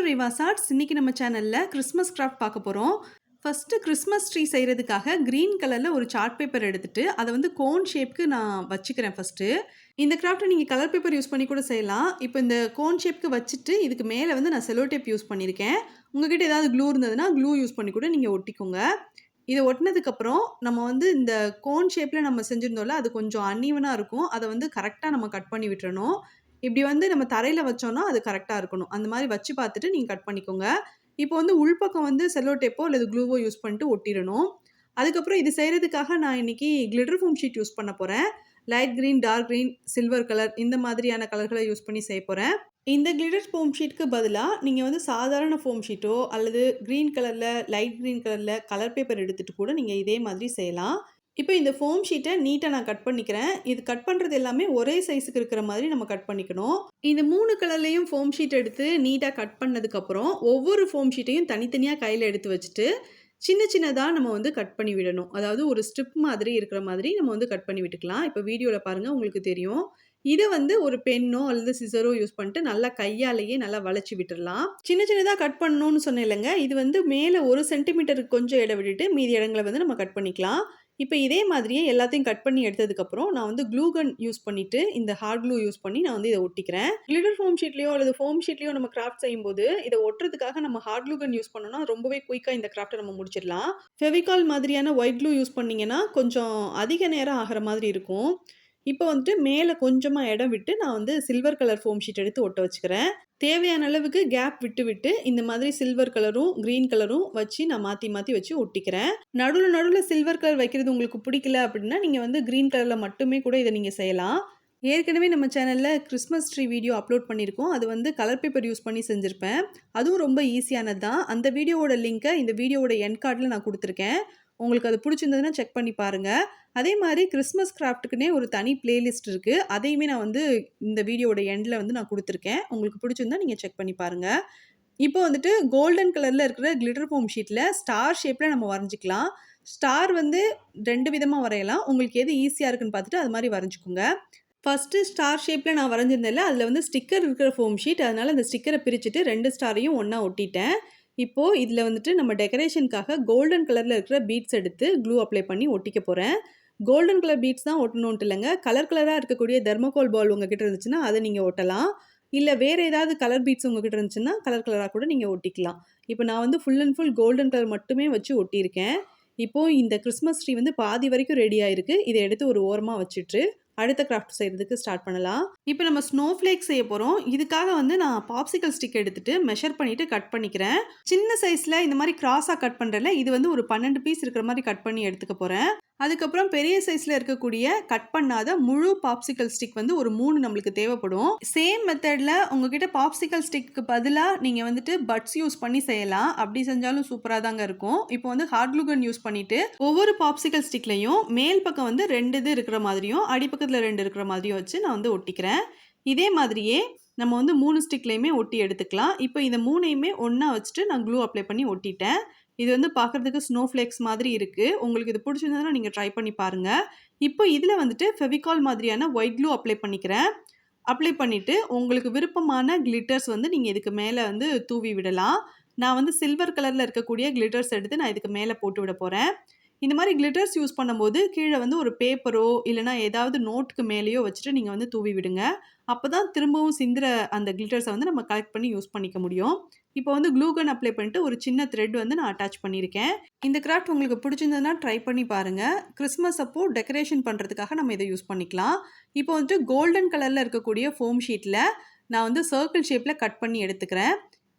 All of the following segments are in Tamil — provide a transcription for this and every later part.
REVA'S arts. இன்னைக்கு நம்ம சேனல்ல கிறிஸ்மஸ் கிராஃப்ட் பார்க்க போறோம். ஃபர்ஸ்ட் கிறிஸ்மஸ் ட்ரீ செய்றதுக்காக கிரீன் கலர்ல ஒரு சார்ட் பேப்பர் எடுத்துட்டு, அத வந்து கோன் ஷேப்க்கு நான் வச்சுக்கிறேன் ஃபர்ஸ்ட்டு. இந்த கிராஃப்ட்ட நீங்க கலர் பேப்பர் யூஸ் பண்ணி கூட செய்யலாம். இப்போ இந்த கோன் ஷேப்க்கு வச்சுட்டு, இதுக்கு மேல வந்து நான் செல்லோ டேப் யூஸ் பண்ணியிருக்கேன். உங்ககிட்ட ஏதாவது க்ளூ இருந்ததுன்னா, க்ளூ யூஸ் பண்ணி கூட நீங்க ஒட்டிக்கோங்க. இத ஒட்டுனதுக்கப்புறம், நம்ம வந்து இந்த கோன் ஷேப்ல நம்ம செஞ்சிருந்தோம்ல, அது கொஞ்சம் அன்ஈவனா இருக்கும். அத வந்து கரெக்ட்டா நம்ம கட் பண்ணி விட்டுறணும். இப்படி வந்து நம்ம தரையில வச்சோம்னா, அது கரெக்ட்டா இருக்கணும். அந்த மாரி வச்சு பார்த்துட்டு நீங்க கட் பண்ணிக்கோங்க. இப்போ வந்து உள்பக்கம் வந்து செல்லோ டேப்போ அல்லது க்ளூவோ யூஸ் பண்ணிட்டு ஒட்டிறணும். அதுக்கப்புறம் இது செய்றதுக்காக நான் இன்னைக்கு கிளிட்டர் ஃபோம் ஷீட் யூஸ் பண்ண போறேன். Light green, dark green, silver colour இந்த மாதிரியான கலர்கள யூஸ் பண்ணி செய்ய போறேன். இந்த கிளிட்டர் ஃபோம் ஷீட்க்கு பதிலா நீங்க வந்து சாதாரண ஃபோம் ஷீட்டோ அல்லது கிரீன் கலர்ல, லைட் கிரீன் கலர்ல கலர் பேப்பர் எடுத்துட்டு கூட நீங்க இதே மாதிரி செய்யலாம். இப்போ இந்த ஃபோம் ஷீட்ட நீட்டா நான் கட் பண்ணிக்கிறேன். இது கட் பண்றது எல்லாமே ஒரே சைஸ்க்கு இருக்கிற மாதிரி நம்ம கட் பண்ணிக்கணும். இந்த 3 கலர்லயும் ஃபோம் ஷீட் எடுத்து நீட்டா கட் பண்ணதுக்கப்புறம், ஒவ்வொரு ஃபோம் ஷீட்டையும் தனித்தனியா கையில எடுத்து வச்சுட்டு, சின்ன சின்னதா நம்ம வந்து கட் பண்ணி விடணும். அதாவது ஒரு ஸ்ட்ரிப் மாதிரி இருக்கிற மாதிரி நம்ம வந்து கட் பண்ணி விட்டுக்கலாம். இப்போ வீடியோல பாருங்க உங்களுக்கு தெரியும். இத வந்து ஒரு பென்னோ அல்லது சிசரோ யூஸ் பண்ணிட்டு நல்லா கையாலேயே நல்லா வளைச்சு விட்டுறலாம். சின்ன சின்னதா கட் பண்ணணும்னு சொன்னேன் இல்லங்க. இது வந்து மேல 1 சென்டிமீட்டருக்கு கொஞ்சம் இடம் விட்டுட்டு மீதி இடங்கள வந்து நம்ம கட் பண்ணிக்கலாம். இப்ப இதே மாதிரியே எல்லாத்தையும் கட் பண்ணி எடுத்ததுக்கப்புறம், நான் வந்து க்ளூ கன் யூஸ் பண்ணிட்டு, இந்த ஹார்ட் க்ளூ யூஸ் பண்ணி நான் வந்து இத ஒட்டிக்கிறேன். கிளிட்டர் ஃபோம் ஷீட்லயோ அல்லது ஃபோம் ஷீட்லயோ நம்ம கிராஃப்ட் செய்யும்போது, இத ஒட்டுறதுக்காக நம்ம ஹார்ட் க்ளூ கன் யூஸ் பண்ணோம்னா, ரொம்பவே குயிக்கா இந்த கிராஃப்ட்ட நம்ம முடிச்சிடலாம். ஃபெவிகால் மாதிரியான ஒயிட் க்ளூ யூஸ் பண்ணீங்கன்னா, கொஞ்சம் அதிக நேரம் ஆகுற மாதிரி இருக்கும். இப்போ வந்துட்டு மேல கொஞ்சமா இடம் விட்டு, நான் வந்து சில்வர் கலர் ஃபோம் ஷீட் எடுத்து ஒட்ட வச்சுக்கிறேன். தேவையான அளவுக்கு கேப் விட்டு விட்டு, இந்த மாதிரி சில்வர் கலரும், கிரீன் கலரும் வச்சு நான் மாத்தி மாத்தி வச்சு ஒட்டிக்கிறேன். நடுவுல சில்வர் கலர் வைக்கிறது உங்களுக்கு பிடிக்கல அப்படின்னா, நீங்க வந்து கிரீன் கலர்ல மட்டுமே கூட இத நீங்க செய்யலாம். ஏற்கனவே நம்ம சேனல்ல கிறிஸ்மஸ் ட்ரீ வீடியோ அப்லோட் பண்ணியிருக்கோம். அது வந்து கலர் பேப்பர் யூஸ் பண்ணி செஞ்சிருப்பேன். அதுவும் ரொம்ப ஈஸியானது தான். அந்த வீடியோவோட லிங்க்க இந்த வீடியோவோட எண்ட் கார்ட்ல நான் குடுத்துருக்கேன். உங்களுக்கு அது புடிச்சிருந்ததுன்னா செக் பண்ணி பாருங்க. அதே மாரி கிறிஸ்மஸ் கிராஃப்ட்டுக்குன்னே ஒரு தனி பிளேலிஸ்ட் இருக்கு. அதையுமே நான் வந்து இந்த வீடியோவோட எண்ட்ல வந்து நான் குடுத்துருக்கேன். உங்களுக்கு பிடிச்சிருந்தா நீங்க செக் பண்ணி பாருங்க. இப்போ வந்துட்டு கோல்டன் கலர்ல இருக்கிற கிளிட்டர் ஃபோம் ஷீட்ல ஸ்டார் ஷேப்ல நம்ம வரைஞ்சுக்கலாம். ஸ்டார் வந்து 2 விதமா வரையலாம். உங்களுக்கு எது ஈஸியா இருக்குன்னு பார்த்துட்டு அது மாரி வரைஞ்சுக்கோங்க. ஃபர்ஸ்ட்டு ஸ்டார் ஷேப்ல நான் வரைஞ்சிருந்தேன்ல, அதில வந்து ஸ்டிக்கர் இருக்கிற ஃபோம் ஷீட். அதனால அந்த ஸ்டிக்கர பிரிச்சுட்டு 2 ஸ்டாரையும் ஒண்ணா ஒட்டிட்டேன். இப்போ இதில வந்துட்டு நம்ம டெக்கரேஷனுக்காக கோல்டன் கலர்ல இருக்கிற பீட்ஸ் எடுத்து க்ளூ அப்ளை பண்ணி ஒட்டிக்க போறேன். கோல்டன் கலர் பீட்ஸ் தான் ஒட்டணுன்ட்டு இல்லங்க. கலர் கலரா இருக்கக்கூடிய தெர்மாகோல் பால் உங்ககிட்ட இருந்துச்சுன்னா, அத நீங்க ஒட்டலாம். இல்ல வேற ஏதாவது கலர் பீட்ஸ் உங்ககிட்ட இருந்துச்சுன்னா, கலர் கலரா கூட நீங்க ஒட்டிக்கலாம். இப்போ நான் வந்து full and full golden colour மட்டுமே வச்சு ஒட்டியிருக்கேன். இப்போ இந்த கிறிஸ்மஸ் ட்ரீ வந்து பாதி வரைக்கும் ரெடி ஆயிருக்கு. இத எடுத்து ஒரு ஓரமா வச்சுட்டு, அடுத்த கிராஃப்ட் செய்றதுக்கு ஸ்டார்ட் பண்ணலாம். இப்போ நம்ம ஸ்னோ ஃப்ளேக்ஸ் செய்ய போறோம். இதுக்காக வந்து நான் பாப்சிகல் ஸ்டிக் எடுத்துட்டு மெஷர் பண்ணிட்டு கட் பண்ணிக்கிறேன். சின்ன சைஸ்ல இந்த மாரி கிராஸா கட் பண்றேன்ல, இது வந்து ஒரு 12 பீஸ் இருக்கிற மாரி கட் பண்ணி எடுத்துக்க போறேன். அதுக்கப்புறம் பெரிய சைஸ்ல இருக்கக்கூடிய கட் பண்ணாத முழு பாப்சிகல் ஸ்டிக் வந்து ஒரு 3 நம்மளுக்கு தேவைப்படும். சேம் மெத்தட்ல உங்ககிட்ட பாப்சிகல் ஸ்டிக்கு பதிலா நீங்க வந்துட்டு பட்ஸ் யூஸ் பண்ணி செய்யலாம். அப்படி செஞ்சாலும் சூப்பரா தாங்க இருக்கும். இப்போ வந்து ஹார்ட் க்ளூ கன் யூஸ் பண்ணிட்டு ஒவ்வொரு பாப்சிகல் ஸ்டிக்லயும் மேல் பக்கம் வந்து 2 இது இருக்கிற மாதிரியும், அடிப்பக்கத்துல 2 இருக்கிற மாதிரியும் வச்சு நான் வந்து ஒட்டிக்கிறேன். இதே மாதிரியே நம்ம வந்து 3 ஸ்டிக்லயுமே ஒட்டி எடுத்துக்கலாம். இப்போ இந்த 3யுமே ஒண்ணா வச்சுட்டு நான் க்ளூ அப்ளை பண்ணி ஒட்டிட்டேன். இது வந்து பார்க்கறதுக்கு ஸ்னோ ஃப்ளேக்ஸ் மாதிரி இருக்கு. உங்களுக்கு இது பிடிச்சிருந்ததுன்னா நீங்க ட்ரை பண்ணி பாருங்க. இப்போ இதுல வந்துட்டு ஃபெவிகால் மாதிரியான ஒயிட் க்ளூ அப்ளை பண்ணிக்கிறேன். அப்ளை பண்ணிட்டு உங்களுக்கு விருப்பமான கிளிட்டர்ஸ் வந்து நீங்க இதுக்கு மேல வந்து தூவி விடலாம். நான் வந்து சில்வர் கலர்ல இருக்கக்கூடிய கிளிட்டர்ஸ் எடுத்து நான் இதுக்கு மேல போட்டு விட போறேன். இந்த மாரி கிளிட்டர்ஸ் யூஸ் பண்ணும்போது கீழ வந்து ஒரு பேப்பரோ இல்லன்னா ஏதாவது நோட்டுக்கு மேலயோ வச்சுட்டு நீங்க வந்து தூவி விடுங்க. அப்பதான் திரும்பவும் சிந்துற அந்த கிளிட்டர்ஸ வந்து நம்ம கலெக்ட் பண்ணி யூஸ் பண்ணிக்க முடியும். இப்போ வந்து க்ளூ கன் அப்ளை பண்ணிட்டு ஒரு சின்ன த்ரெட் வந்து நான் அட்டாச் பண்ணியிருக்கேன். இந்த கிராஃப்ட் உங்களுக்கு பிடிச்சிருந்ததுன்னா ட்ரை பண்ணி பாருங்க. கிறிஸ்மஸ் அப்போ டெக்கரேஷன் பண்றதுக்காக நம்ம இத யூஸ் பண்ணிக்கலாம். இப்போ வந்துட்டு கோல்டன் கலர்ல இருக்கக்கூடிய ஃபோம் ஷீட்ல நான் வந்து சர்க்கிள் ஷேப்ல கட் பண்ணி எடுத்துக்கிறேன்.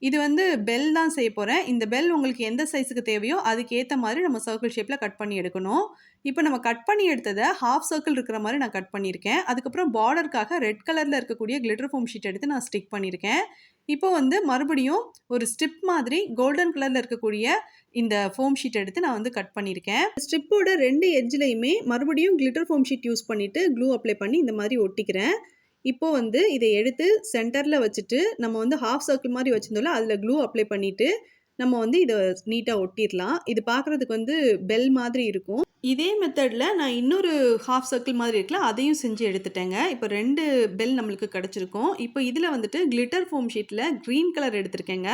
இது வந்து பெல் தான் செய்ய போறேன். இந்த பெல் உங்களுக்கு எந்த சைஸ்க்கு தேவையோ அதுக்கு ஏத்த மாதிரி நம்ம சர்க்கிள் ஷேப்ல கட் பண்ணி எடுக்கணும். இப்போ நம்ம கட் பண்ணி எடுத்தத ஹாஃப் சர்க்கிள் இருக்கிற மாரி நான் கட் பண்ணியிருக்கேன். அதுக்கப்புறம் பார்டர்க்காக ரெட் கலர்ல இருக்கக்கூடிய கிளிட்டர் ஃபோம் ஷீட் எடுத்து நான் ஸ்டிக் பண்ணியிருக்கேன். இப்போ வந்து மறுபடியும் ஒரு ஸ்ட்ரிப் மாதிரி கோல்டன் கலர்ல இருக்கக்கூடிய இந்த ஃபோம் ஷீட் எடுத்து நான் வந்து கட் பண்ணியிருக்கேன். ஸ்ட்ரிப்போட 2 எட்ஜ்லயுமே மறுபடியும் கிளிட்டர் ஃபோம் ஷீட் யூஸ் பண்ணிட்டு க்ளூ அப்ளை பண்ணி இந்த மாதிரி ஒட்டிக்கிறேன். இப்போ வந்து இத எடுத்து சென்டர்ல வச்சுட்டு, நம்ம வந்து ஹாஃப் சர்க்கிள் மாரி வச்சிருந்தோம்ல, அதில க்ளூ அப்ளை பண்ணிட்டு, நம்ம வந்து இத நீட்டா ஒட்டிர்லாம். இது பார்க்குறதுக்கு வந்து பெல் மாதிரி இருக்கும். இதே மெத்தட்ல நான் இன்னொரு ஹாஃப் சர்க்கிள் மாதிரி இருக்குல்ல, அதையும் செஞ்சு எடுத்துட்டேங்க. இப்போ 2 பெல் நம்மளுக்கு கிடைச்சிருக்கும். இப்போ இதில வந்துட்டு கிளிட்டர் ஃபோம் ஷீட்ல கிரீன் கலர் எடுத்திருக்கேங்க.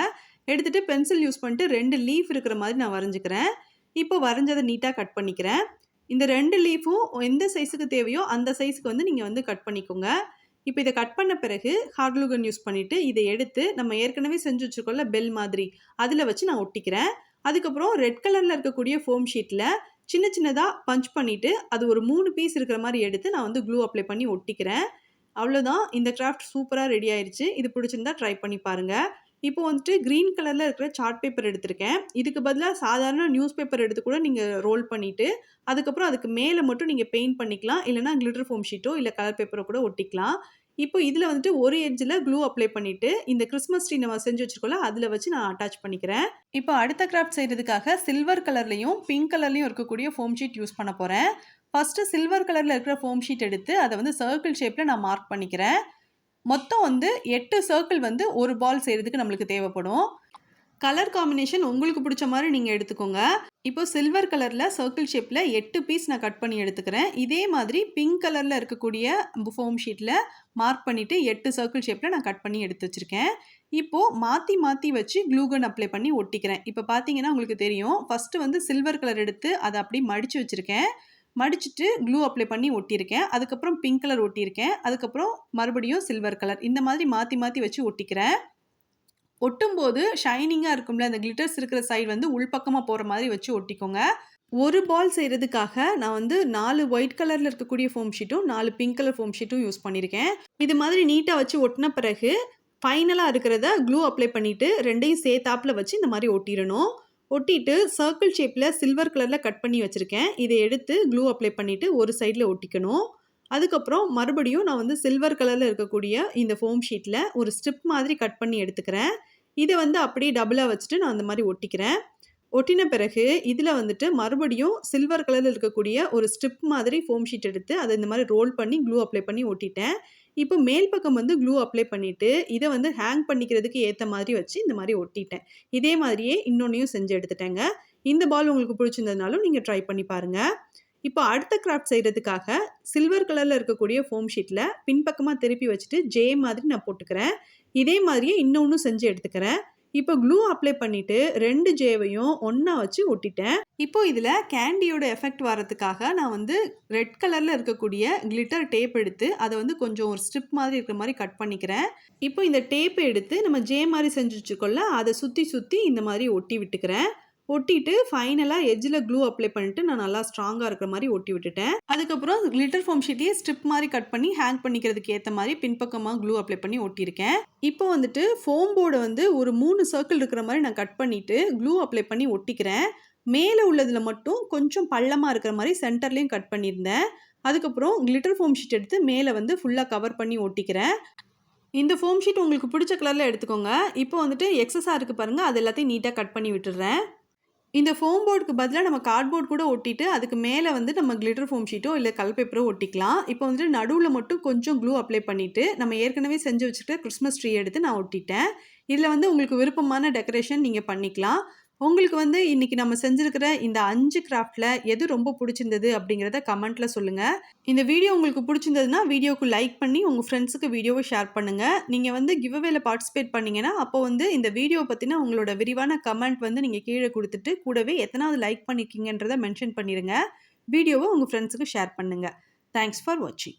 எடுத்துட்டு பென்சில் யூஸ் பண்ணிட்டு 2 லீஃப் இருக்கிற மாதிரி நான் வரைஞ்சுக்கிறேன். இப்போ வரைஞ்சத நீட்டா கட் பண்ணிக்கிறேன். இந்த 2 லீஃபும் எந்த சைஸுக்கு தேவையோ அந்த சைஸ்க்கு வந்து நீங்க வந்து கட் பண்ணிக்கோங்க. இப்போ இத கட் பண்ண பிறகு ஹாட் க்ளூ கன் யூஸ் பண்ணிட்டு இத எடுத்து நம்ம ஏற்கனவே செஞ்சு வச்சிருக்கோம்ல பெல் மாதிரி, அதில வச்சு நான் ஒட்டிக்கிறேன். அதுக்கப்புறம் ரெட் கலர்ல இருக்கக்கூடிய ஃபோம் ஷீட்ல சின்ன சின்னதா பஞ்ச் பண்ணிட்டு, அது ஒரு 3 பீஸ் இருக்கிற மாரி எடுத்து நான் வந்து க்ளூ அப்ளை பண்ணி ஒட்டிக்கிறேன். அவ்வளோதான். இந்த கிராஃப்ட் சூப்பரா ரெடி ஆயிருச்சு. இது பிடிச்சிருந்தா ட்ரை பண்ணி பாருங்க. இப்போ வந்துட்டு கிரீன் கலர்ல இருக்கிற சார்ட் பேப்பர் எடுத்திருக்கேன். இதுக்கு பதிலா சாதாரண நியூஸ் பேப்பர் எடுத்து கூட நீங்க ரோல் பண்ணிட்டு, அதுக்கப்புறம் அதுக்கு மேல மட்டும் நீங்க பெயிண்ட் பண்ணிக்கலாம். இல்லன்னா கிளிட்டர் ஃபோம் ஷீட்டோ, இல்ல கலர் பேப்பரோ கூட ஒட்டிக்கலாம். இப்போ இதுல வந்துட்டு ஒரு எட்ஜ்ல க்ளூ அப்ளை பண்ணிட்டு, இந்த கிறிஸ்மஸ் ட்ரீ நம்ம செஞ்சு வச்சிருக்கோம்ல, அதுல வச்சு நான் அட்டாச் பண்ணிக்கிறேன். இப்போ அடுத்த கிராஃப்ட் செய்றதுக்காக சில்வர் கலர்லயும், பிங்க் கலர்லயும் இருக்கக்கூடிய ஃபோம் ஷீட் யூஸ் பண்ண போறேன். ஃபர்ஸ்ட்டு சில்வர் கலர்ல இருக்கிற ஃபோம் ஷீட் எடுத்து, அத வந்து சர்க்கிள் ஷேப்ல நான் மார்க் பண்ணிக்கிறேன். மொத்தம் வந்து 8 சர்க்கிள் வந்து ஒரு பால் செய்றதுக்கு நம்மளுக்கு தேவைப்படும். கலர் காம்பினேஷன் உங்களுக்கு பிடிச்ச மாரி நீங்க எடுத்துக்கோங்க. இப்போ சில்வர் கலர்ல சர்க்கிள் ஷேப்ல 8 பீஸ் நான் கட் பண்ணி எடுத்துக்கிறேன். இதே மாதிரி பிங்க் கலர்ல இருக்கக்கூடிய ஃபோம் ஷீட்ல மார்க் பண்ணிட்டு 8 சர்க்கிள் ஷேப்ல நான் கட் பண்ணி எடுத்து வச்சிருக்கேன். இப்போ மாத்தி மாத்தி வச்சு க்ளூ கன் அப்ளை பண்ணி ஒட்டிக்கிறேன். இப்போ பார்த்தீங்கன்னா உங்களுக்கு தெரியும். ஃபர்ஸ்ட்டு வந்து சில்வர் கலர் எடுத்து அத அப்படியே மடிச்சு வச்சிருக்கேன். மடிச்சுட்டு க்ளூ அப்ளை பண்ணி ஒட்டியிருக்கேன். அதுக்கப்புறம் பிங்க் கலர் ஒட்டியிருக்கேன். அதுக்கப்புறம் மறுபடியும் சில்வர் கலர். இந்த மாதிரி மாத்தி மாத்தி வச்சு ஒட்டிக்கிறேன். ஒட்டும்போது ஷைனிங்கா இருக்கும்ல, அந்த கிளிட்டர்ஸ் இருக்கிற சைடு வந்து உள்பக்கமா போற மாதிரி வச்சு ஒட்டிக்கோங்க. ஒரு பால் செய்றதுக்காக நான் வந்து 4 ஒயிட் கலர்ல இருக்கக்கூடிய ஃபோம் ஷீட்டும், 4 பிங்க் கலர் ஃபோம் ஷீட்டும் யூஸ் பண்ணியிருக்கேன். இது மாதிரி நீட்டா வச்சு ஒட்டுன பிறகு, ஃபைனலா இருக்கிறத க்ளூ அப்ளை பண்ணிட்டு 2யும் சேர்த்தாப்ல வச்சு இந்த மாதிரி ஒட்டிறணும். ஒட்டிட்டு சர்க்கிள் ஷேப்ல சில்வர் கலர்ல கட் பண்ணி வச்சிருக்கேன். இத எடுத்து க்ளூ அப்ளை பண்ணிட்டு ஒரு சைடுல ஒட்டிக்கணும். அதுக்கப்புறம் மறுபடியும் நான் வந்து சில்வர் கலர்ல இருக்கக்கூடிய இந்த ஃபோம் ஷீட்ல ஒரு ஸ்ட்ரிப் மாதிரி கட் பண்ணி எடுத்துக்கிறேன். இத வந்து அப்படியே டபுளா வச்சுட்டு நான் அந்த மாரி ஒட்டிக்கிறேன். ஒட்டின பிறகு இதில வந்துட்டு மறுபடியும் சில்வர் கலர்ல இருக்கக்கூடிய ஒரு ஸ்ட்ரிப் மாதிரி ஃபோம் ஷீட் எடுத்து அத இந்த மாரி ரோல் பண்ணி க்ளூ அப்ளை பண்ணி ஒட்டிட்டேன். இப்போ மேல் பக்கம் வந்து க்ளூ அப்ளை பண்ணிட்டு, இத வந்து ஹேங் பண்ணிக்கிறதுக்கு ஏத்த மாதிரி வச்சு இந்த மாரி ஒட்டிட்டேன். இதே மாதிரியே இன்னொன்னையும் செஞ்சு எடுத்துட்டேங்க. இந்த பால் உங்களுக்கு பிடிச்சிருந்ததுனாலும் நீங்க ட்ரை பண்ணி பாருங்க. இப்போ அடுத்த கிராஃப்ட் செய்றதுக்காக சில்வர் கலர்ல இருக்கக்கூடிய ஃபோம் ஷீட்ல பின்பக்கமா திருப்பி வச்சுட்டு ஜே மாதிரி நான் போட்டுக்கிறேன். இதே மாதிரியே இன்னொன்னும் செஞ்சு எடுத்துக்கிறேன். இப்போ க்ளூ அப்ளை பண்ணிட்டு 2 ஜேவையும் ஒண்ணா வச்சு ஒட்டிட்டேன். இப்போ இதில கேண்டியோட எஃபெக்ட் வரதுக்காக நான் வந்து ரெட் கலர்ல இருக்கக்கூடிய கிளிட்டர் டேப் எடுத்து அத வந்து கொஞ்சம் ஒரு ஸ்ட்ரிப் மாதிரி இருக்கிற மாரி கட் பண்ணிக்கிறேன். இப்போ இந்த டேப் எடுத்து நம்ம ஜே மாரி செஞ்சு வச்சிருக்கோம்ல, அத சுத்தி சுத்தி இந்த மாரி ஒட்டி விட்டுக்கிறேன். ஒட்டிட்டு ஃபைனலா எட்ஜ்ல க்ளூ அப்ளை பண்ணிட்டு நான் நல்லா ஸ்ட்ராங்கா இருக்கிற மாரி ஒட்டி விட்டுட்டேன். அதுக்கப்புறம் கிளிட்டர் ஃபோம் ஷீட்டையே ஸ்ட்ரிப் மாரி கட் பண்ணி ஹேங் பண்ணிக்கிறதுக்கு ஏத்த மாரி பின்பக்கமா க்ளூ அப்ளை பண்ணி ஒட்டியிருக்கேன். இப்போ வந்துட்டு ஃபோம் போர்ட வந்து ஒரு 3 சர்க்கிள் இருக்கிற மாரி நான் கட் பண்ணிட்டு க்ளூ அப்ளை பண்ணி ஒட்டிக்கிறேன். மேல உள்ளதுல மட்டும் கொஞ்சம் பள்ளமா இருக்கிற மாரி சென்டர்லயும் கட் பண்ணியிருந்தேன். அதுக்கப்புறம் கிளிட்டர் ஃபோம் ஷீட் எடுத்து மேல வந்து ஃபுல்லா கவர் பண்ணி ஒட்டிக்கிறேன். இந்த ஃபோம் ஷீட் உங்களுக்கு பிடிச்ச கலர்ல எடுத்துக்கோங்க. இப்போ வந்துட்டு எக்ஸஸா இருக்கு பாருங்க, அது எல்லாத்தையும் நீட்டா கட் பண்ணி விட்டுடுறேன். இந்த ஃபோம் போர்டுக்கு பதிலா நம்ம கார்ட்போர்ட் கூட ஒட்டிட்டு, அதுக்கு மேல வந்து நம்ம கிளிட்டர் ஃபோம் ஷீட்டோ, இல்ல கலர் பேப்பரோ ஒட்டிக்கலாம். இப்போ வந்துட்டு நடுவுல மட்டும் கொஞ்சம் க்ளூ அப்ளை பண்ணிட்டு, நம்ம ஏற்கனவே செஞ்சு வச்சுருக்க கிறிஸ்மஸ் ட்ரீ எடுத்து நான் ஒட்டிட்டேன். இதில வந்து உங்களுக்கு விருப்பமான டெக்கரேஷன் நீங்க பண்ணிக்கலாம். உங்களுக்கு வந்து இன்னைக்கு நம்ம செஞ்சிருக்கிற இந்த 5 கிராஃப்ட்ல எது ரொம்ப பிடிச்சிருந்தது அப்படிங்கிறத கமெண்ட்ல சொல்லுங்க. இந்த வீடியோ உங்களுக்கு பிடிச்சிருந்ததுன்னா, வீடியோக்கு லைக் பண்ணி உங்க ஃப்ரெண்ட்ஸுக்கு வீடியோவ ஷேர் பண்ணுங்க. நீங்க வந்து கிவ் அவேல பார்ட்டிசிபேட் பண்ணீங்கன்னா, அப்போ வந்து இந்த வீடியோ பத்தின உங்களோட விரிவான கமெண்ட் வந்து நீங்க கீழ குடுத்துட்டு, கூடவே எத்தனாவது லைக் பண்ணியிருக்கீங்கன்றத மென்ஷன் பண்ணிருங்க. வீடியோவ உங்க ஃப்ரெண்ட்ஸுக்கு ஷேர் பண்ணுங்க. தேங்க்ஸ் ஃபார் வாட்சிங்.